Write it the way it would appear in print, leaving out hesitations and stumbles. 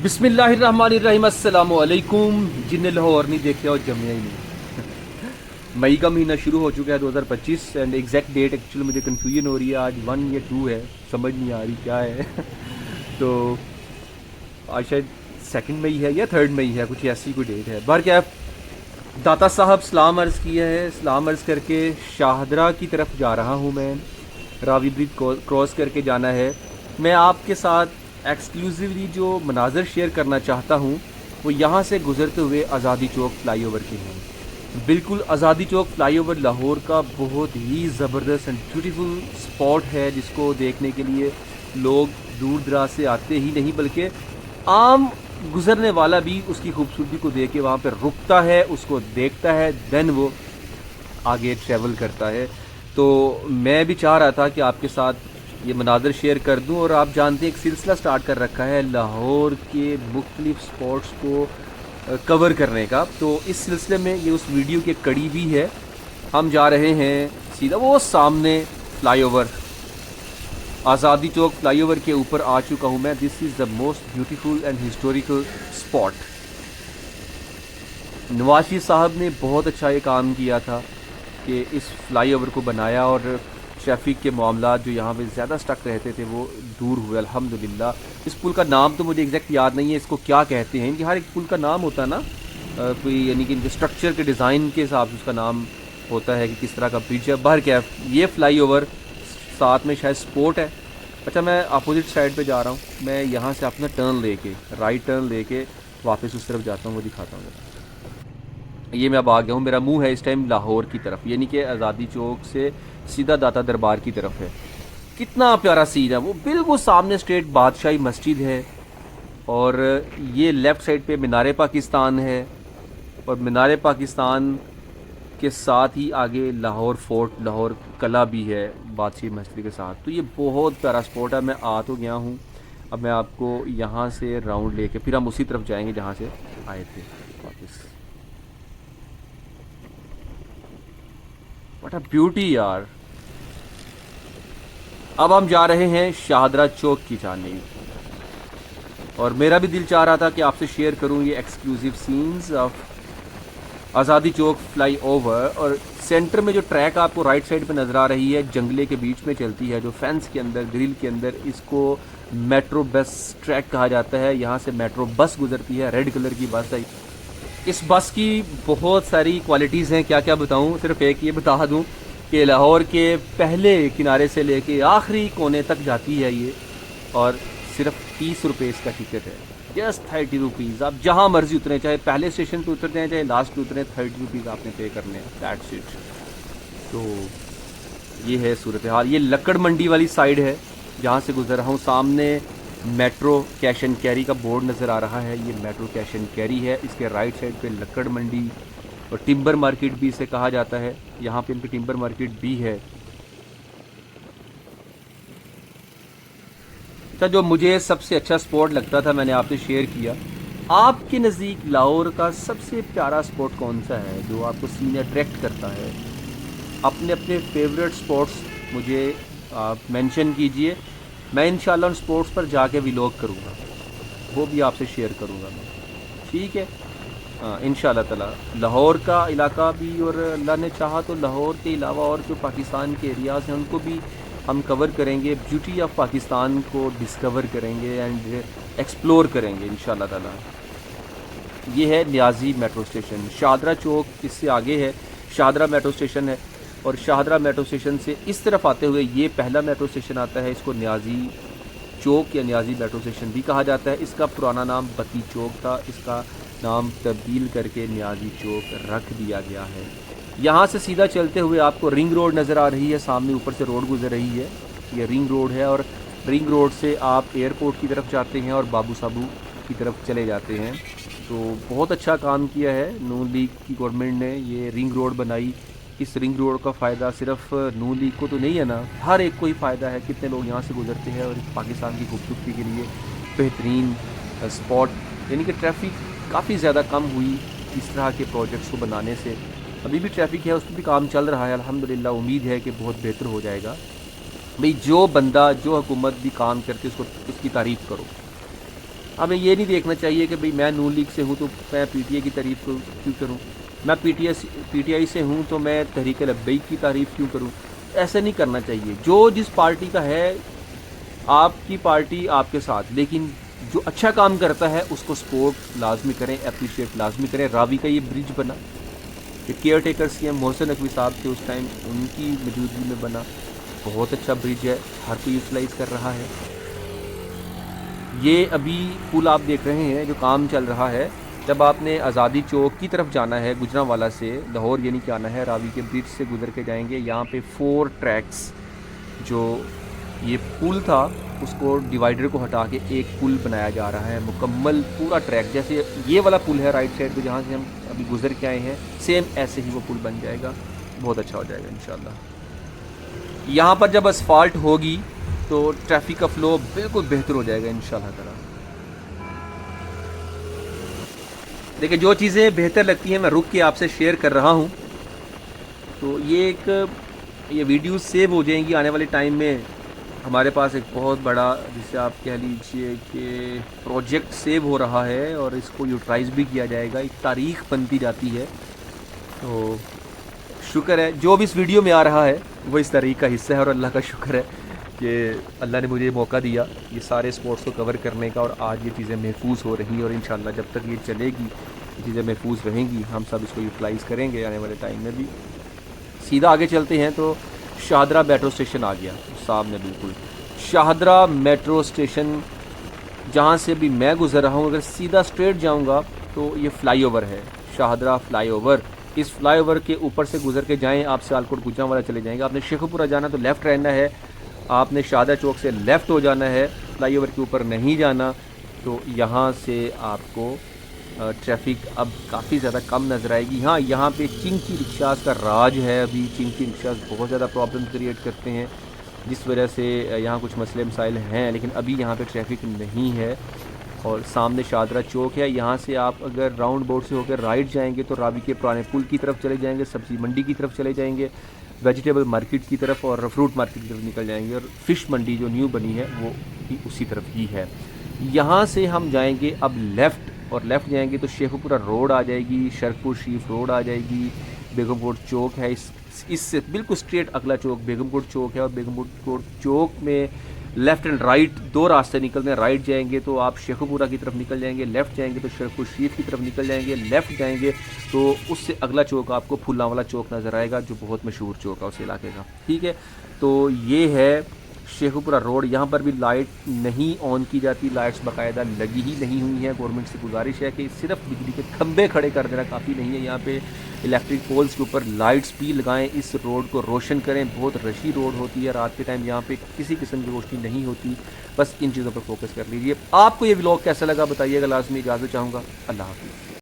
बिस्मिल्लाहिर्रहमानिर्रहीम अस्सलामु अलैकुम। जिन्ने लाहौर नहीं देखे और जमिया ही नहीं। मई का महीना शुरू हो चुका है 2025 एंड एग्जैक्ट डेट एक्चुअली मुझे कन्फ्यूजन हो रही है। आज 1 या 2 है, समझ नहीं आ रही क्या है। तो आज शायद 2 मई है या 3 मई है, कुछ ऐसी कोई डेट है। बाहर क्या है, दाता साहब सलाम अर्ज़ किया है। सलाम अर्ज़ करके शाहदरा की तरफ जा रहा हूँ मैं। रावी ब्रिज क्रॉस करके जाना है। मैं आपके साथ एक्सक्लूसिवली जो मनाज़र शेयर करना चाहता हूँ वो यहाँ से गुज़रते हुए आज़ादी चौक फ़्लाईओवर के हैं। बिल्कुल आज़ादी चौक फ़्लाईओवर लाहौर का बहुत ही ज़बरदस्त एंड ब्यूटीफुल स्पॉट है, जिसको देखने के लिए लोग दूर दराज से आते ही नहीं बल्कि आम गुज़रने वाला भी उसकी खूबसूरती को देख के वहाँ पर रुकता है, उसको देखता है, देन वो आगे ट्रैवल करता है। तो मैं भी चाह रहा था कि आपके साथ ये मनाज़र शेयर कर दूं। और आप जानते हैं एक सिलसिला स्टार्ट कर रखा है लाहौर के मुख्तलिफ़ स्पॉट्स को कवर करने का। तो इस सिलसिले में ये उस वीडियो की कड़ी भी है। हम जा रहे हैं सीधा वो सामने फ्लाईओवर, आज़ादी चौक फ्लाईओवर के ऊपर आ चुका हूँ मैं। This is the most beautiful and historical spot. Nawaz Sharif sahab ने बहुत अच्छा ये काम किया था कि इस फ्लाईओवर को बनाया और ट्रैफिक के मामला जो यहाँ पे ज़्यादा स्टक रहते थे वो दूर हुए अल्हम्दुलिल्लाह। इस पुल का नाम तो मुझे एग्जैक्ट याद नहीं है, इसको क्या कहते हैं। इनके हर एक पुल का नाम होता है ना, कोई यानी कि इनके स्ट्रक्चर के डिज़ाइन के हिसाब से उसका नाम होता है कि किस तरह का ब्रिज है। बाहर क्या है, ये फ्लाईओवर साथ में शायद स्पोर्ट है। अच्छा, मैं अपोजिट साइड पर जा रहा हूँ। मैं यहाँ से अपना टर्न लेके, राइट टर्न लेके वापस उस तरफ जाता हूँ, वो दिखाता हूँ। ये मैं अब आ गया हूँ। मेरा मुंह है इस टाइम लाहौर की तरफ, यानी कि आज़ादी चौक से सीधा दाता दरबार की तरफ है। कितना प्यारा सीन है वो। बिल्कुल सामने स्ट्रेट बादशाही मस्जिद है और ये लेफ़्ट साइड पे मीनार पाकिस्तान है और मीनार पाकिस्तान के साथ ही आगे लाहौर फोर्ट, लाहौर किला भी है बादशाही मस्जिद के साथ। तो ये बहुत प्यारा स्पॉट है। मैं आ तो गया हूँ, अब मैं आपको यहाँ से राउंड लेके फिर हम उसी तरफ जाएंगे जहाँ से आए थे वापस। व्हाट अ ब्यूटी यार। अब हम जा रहे हैं शाहदरा चौक की जानिब और मेरा भी दिल चाह रहा था कि आपसे शेयर करूं ये एक्सक्लूसिव सीन्स ऑफ आज़ादी चौक फ्लाई ओवर। और सेंटर में जो ट्रैक आपको राइट साइड पे नज़र आ रही है, जंगले के बीच में चलती है, जो फेंस के अंदर, ग्रिल के अंदर, इसको मेट्रो बस ट्रैक कहा जाता है। यहाँ से मेट्रो बस गुजरती है, रेड कलर की बस है। इस बस की बहुत सारी क्वालिटीज़ हैं, क्या क्या बताऊं। सिर्फ एक ये बता दूं कि लाहौर के पहले किनारे से लेके आखिरी कोने तक जाती है ये, और सिर्फ 30 रुपये इसका टिकट है। Just 30 rupees. आप जहाँ मर्जी उतरें, चाहे पहले स्टेशन पे उतरते हैं चाहे लास्ट पे उतरें, 30 रुपीज़ आपने पे करने हैं, दैट्स इट। तो ये है सूरत हाल। ये लक्कड़ मंडी वाली साइड है जहाँ से गुजर रहा हूँ। सामने मेट्रो कैश एंड कैरी का बोर्ड नज़र आ रहा है, ये मेट्रो कैश एंड कैरी है। इसके राइट साइड पे लक्कड़ मंडी और टिम्बर मार्केट भी इसे कहा जाता है। यहाँ पे इनकी टिम्बर मार्केट भी है। अच्छा, जो मुझे सबसे अच्छा स्पॉट लगता था मैंने आपसे शेयर किया। आपके नज़दीक लाहौर का सबसे प्यारा स्पॉट कौन सा है जो आपको सीन अट्रैक्ट करता है? अपने अपने फेवरेट स्पॉट्स मुझे आप मेंशन कीजिए। मैं इंशाल्लाह उन स्पॉट्स पर जाके व्लॉग करूँगा, वो भी आपसे शेयर करूँगा मैं, ठीक है। इंशाल्लाह ताला लाहौर का इलाका भी, और अल्लाह ने चाहा तो लाहौर के अलावा और जो पाकिस्तान के एरियाज़ हैं उनको भी हम कवर करेंगे। ब्यूटी ऑफ पाकिस्तान को डिस्कवर करेंगे एंड एक्सप्लोर करेंगे इंशाल्लाह ताला। ये है न्याजी मेट्रो स्टेशन। शाहदरा चौक इससे आगे है, शाहदरा मेट्रो स्टेशन है। और शाहदरा मेट्रो स्टेशन से इस तरफ आते हुए ये पहला मेट्रो स्टेशन आता है। इसको न्याजी चौक या न्याजी मेट्रो स्टेशन भी कहा जाता है। इसका पुराना नाम बती चौक था, इसका नाम तब्दील करके न्याजी चौक रख दिया गया है। यहाँ से सीधा चलते हुए आपको रिंग रोड नज़र आ रही है, सामने ऊपर से रोड गुजर रही है, ये रिंग रोड है। और रिंग रोड से आप एयरपोर्ट की तरफ जाते हैं और बाबू साबू की तरफ चले जाते हैं। तो बहुत अच्छा काम किया है नून लीग की गवर्नमेंट ने, ये रिंग रोड बनाई। इस रिंग रोड का फ़ायदा सिर्फ नून लीग को तो नहीं है ना, हर एक को ही फ़ायदा है। कितने लोग यहाँ से गुजरते हैं और पाकिस्तान की खूबसूरती के लिए बेहतरीन स्पॉट, यानी कि ट्रैफिक काफ़ी ज़्यादा कम हुई इस तरह के प्रोजेक्ट्स को बनाने से। अभी भी ट्रैफिक है, उस पर भी काम चल रहा है अल्हम्दुलिल्लाह। उम्मीद है कि बहुत बेहतर हो जाएगा। भाई जो बंदा, जो हुकूमत भी काम करती है उसको उसकी तारीफ़ करो। हमें ये नहीं देखना चाहिए कि भाई मैं नून लीग से हूँ तो मैं पीटीआई की तारीफ़ क्यों करूँ, मैं पीटीआई से हूँ तो मैं तहरीक लब्बैक की तारीफ़ क्यों करूँ। ऐसे नहीं करना चाहिए। जो जिस पार्टी का है, आपकी पार्टी आपके साथ, लेकिन जो अच्छा काम करता है उसको सपोर्ट लाजमी करें, अप्रिशिएट लाजमी करें। रावी का ये ब्रिज बना, ये care taker CM Mohsin Naqvi साहब थे उस टाइम, उनकी मौजूदगी में बना, बहुत अच्छा ब्रिज है, हर कोई यूटिलाइज़ कर रहा है। ये अभी पुल आप देख रहे हैं जो काम चल रहा है, जब आपने आज़ादी चौक की तरफ जाना है गुजरांवाला से, लाहौर यानी कि आना है, रावी के ब्रिज से गुजर के जाएंगे। यहाँ पे 4 ट्रैक्स, जो ये पुल था उसको डिवाइडर को हटा के एक पुल बनाया जा रहा है, मुकम्मल पूरा ट्रैक। जैसे ये वाला पुल है राइट साइड पे जहाँ से हम अभी गुजर के आए हैं, सेम ऐसे ही वो पुल बन जाएगा, बहुत अच्छा हो जाएगा इंशाल्लाह। यहाँ पर जब असफाल्ट होगी तो ट्रैफिक का फ़्लो बिल्कुल बेहतर हो जाएगा इंशाल्लाह ताला। देखिए, जो चीज़ें बेहतर लगती हैं मैं रुक के आपसे शेयर कर रहा हूँ, तो ये वीडियो सेव हो जाएंगी आने वाले टाइम में। हमारे पास एक बहुत बड़ा, जिसे आप कह लीजिए कि प्रोजेक्ट सेव हो रहा है और इसको यूटिलाइज़ भी किया जाएगा, एक तारीख़ बनती जाती है। तो शुक्र है जो भी इस वीडियो में आ रहा है वो इस तारीख़ का हिस्सा है, और अल्लाह का शुक्र है कि अल्लाह ने मुझे मौका दिया ये सारे स्पोर्ट्स को कवर करने का, और आज ये चीज़ें महफूज हो रही हैं, और इंशाल्लाह जब तक ये चलेगी ये चीज़ें महफूज रहेंगी, हम सब इसको यूटिलाइज़ करेंगे आने वाले टाइम में भी। सीधा आगे चलते हैं तो शाहदरा मेट्रो स्टेशन आ गया सामने, बिल्कुल शाहदरा मेट्रो स्टेशन जहाँ से भी मैं गुज़र रहा हूँ, अगर सीधा स्ट्रेट जाऊँगा तो ये फ़्लाईओवर है, शाहदरा फ़्लाईओवर। इस फ्लाईओवर के ऊपर से गुजर के जाएं आप, सियालकोट गुजरांवाला चले जाएंगे। आपने शेखुपुरा जाना तो लेफ़्ट रहना है, आपने शाहदरा चौक से लेफ़्ट हो जाना है, फ्लाईओवर के ऊपर नहीं जाना। तो यहाँ से आपको ट्रैफिक अब काफ़ी ज़्यादा कम नज़र आएगी। हाँ, यहाँ पे चिंकी रिक्शास का राज है, अभी चिंकी रिक्शास बहुत ज़्यादा प्रॉब्लम क्रिएट करते हैं, जिस वजह से यहाँ कुछ मसले मसाइल हैं, लेकिन अभी यहाँ पे ट्रैफिक नहीं है। और सामने शाहदरा चौक है, यहाँ से आप अगर राउंड बोर्ड से होकर राइट जाएंगे तो रावी के पुराने पुल की तरफ चले जाएंगे, सब्ज़ी मंडी की तरफ चले जाएंगे, वेजिटेबल मार्केट की तरफ और फ्रूट मार्केट की तरफ निकल जाएंगे, और फ़िश मंडी जो न्यू बनी है वो भी उसी तरफ ही है। यहाँ से हम जाएंगे अब लेफ़्ट, और लेफ़्ट जाएंगे तो शेखुपुरा रोड आ जाएगी, शरकपुर शरीफ रोड आ जाएगी, बेगमकोट चौक है, इससे बिल्कुल स्ट्रेट अगला चौक बेगमकोट चौक है, और बेगमकोट चौक में लेफ़्ट एंड राइट 2 रास्ते निकलते हैं। राइट जाएंगे तो आप शेखुपुरा की तरफ निकल जाएंगे, लेफ़्ट जाएंगे तो शरकपुर शरीफ की तरफ निकल जाएंगे, लेफ़्ट जाएंगे तो उससे अगला चौक आपको फुल्लांवाला चौक नज़र आएगा, जो बहुत मशहूर चौक है उस इलाके का। ठीक है, तो ये है शेखुपुरा रोड। यहाँ पर भी लाइट नहीं ऑन की जाती, लाइट्स बाकायदा लगी ही नहीं हुई हैं। गवर्नमेंट से गुजारिश है कि सिर्फ बिजली के खंभे खड़े कर देना काफ़ी नहीं है, यहाँ पे इलेक्ट्रिक पोल्स के ऊपर लाइट्स भी लगाएं, इस रोड को रोशन करें। बहुत रशी रोड होती है, रात के टाइम यहाँ पे किसी किस्म की रोशनी नहीं होती। बस इन चीज़ों पर फोकस कर लीजिए। आपको ये व्लॉग कैसा लगा बताइएगा, लाजमी इजाज़त चाहूँगा। अल्लाह हाफ़िज़।